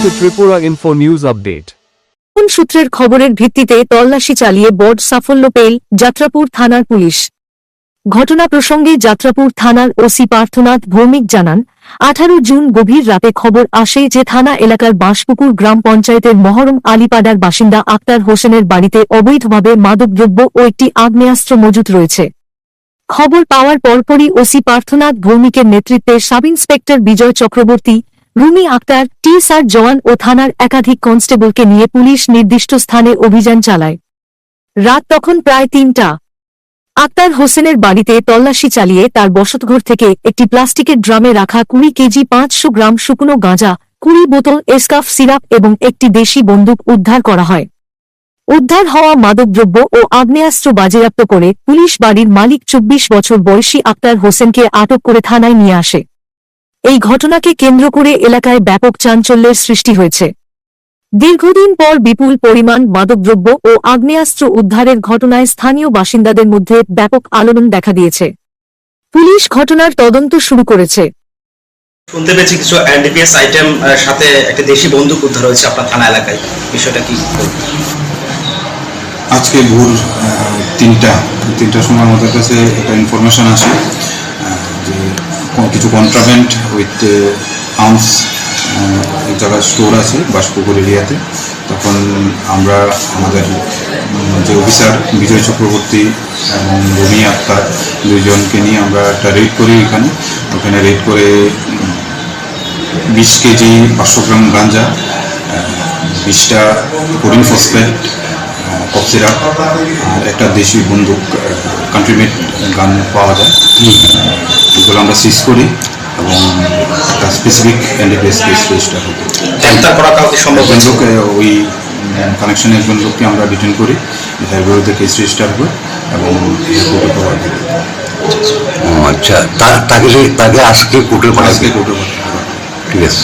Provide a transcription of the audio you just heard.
to Tripura Info News Update. কোন সূত্রের খবরের ভিত্তিতে তল্লাশি চালিয়ে বড় সাফল্য পেল যাত্রাপুর থানার পুলিশ। ঘটনা প্রসঙ্গে যাত্রাপুর থানার ওসি পার্থনাথ ভৌমিক জানান, 18 জুন গভীর রাতে খবর আসে যে থানা এলাকার বাঁশপুকুর গ্রাম পঞ্চায়েতের মহরম আলীপাড়ার বাসিন্দা আক্তার হোসেনের বাড়িতে অবৈধভাবে মাদকদ্রব্য ও একটি আগ্নেয়াস্ত্র মজুত রয়েছে। খবর পাওয়ার পরপরই ওসি পার্থনাথ ভৌমিকের নেতৃত্বে সাব ইন্সপেক্টর বিজয় চক্রবর্তী, রুমি আক্তার, টিএসআর জওয়ান ও থানার একাধিক কনস্টেবলকে নিয়ে পুলিশ নির্দিষ্ট স্থানে অভিযান চালায়। রাত তখন প্রায় 3টা। আক্তার হোসেনের বাড়িতে তল্লাশি চালিয়ে তার বসতঘর থেকে একটি প্লাস্টিকের ড্রামে রাখা 20 কেজি 500 গ্রাম শুকনো গাঁজা, 20 বোতল এসকাফ সিরাপ এবং একটি দেশি বন্দুক উদ্ধার করা হয়। উদ্ধার হওয়া মাদকদ্রব্য ও আগ্নেয়াস্ত্র বাজেয়াপ্ত করে পুলিশ বাড়ির মালিক 24 বছর বয়সী আক্তার হোসেনকে আটক করে থানায় নিয়ে আসে। এই ঘটনাকে কেন্দ্র করে এলাকায় ব্যাপক চাঞ্চল্যের সৃষ্টি হয়েছে। দীর্ঘদিন পর বিপুল পরিমাণ মাদকদ্রব্য ও আগ্নেয়াস্ত্র উদ্ধারের ঘটনায় স্থানীয় বাসিন্দাদের মধ্যে ব্যাপক আলোড়ন দেখা দিয়েছে। পুলিশ ঘটনার তদন্ত শুরু করেছে। শুনতে পেয়েছি কিছু এনডিপিএস আইটেম সাথে একটা দেশি বন্দুক উদ্ধার হয়েছে আপনার থানা এলাকায়, বিষয়টা কি? আজকে ভোর 3টার সময় আমাদের কাছে একটা ইনফরমেশন আসে যে কিছু কন্ট্রাব্যান্ড উইথ আর্মস এক জায়গায় স্টোর আছে বাঁশপুকুর এরিয়াতে। তখন আমরা আমাদের যে অফিসার বিজয় চক্রবর্তী এবং রুমি আক্তার দুইজনকে নিয়ে আমরা একটা রেড করি। ওখানে রেড করে 20 কেজি 500 গ্রাম গাঁজা, 20টা কোরিন ফসফেট কফ সিরাপ আর একটা দেশি বন্দুক কান্ট্রিমেড গান পাওয়া যায়। এগুলো আমরা সিজ করি এবং একটা স্পেসিফিক এনডিপিএস কেস রেজিস্টার হবে। গ্রেপ্তার করা কাউকে সম্ভব হয়েছে? ওই কানেকশনের একজন লোককে আমরা ডিটেন করি, এর বিরুদ্ধে কেস রেজিস্টার হবে এবং কোর্টে পাওয়া যাবে। আচ্ছা, তাকে আজকে কোর্টে পাঠাবে? আজকে কোর্টে পাঠাবে। ঠিক আছে।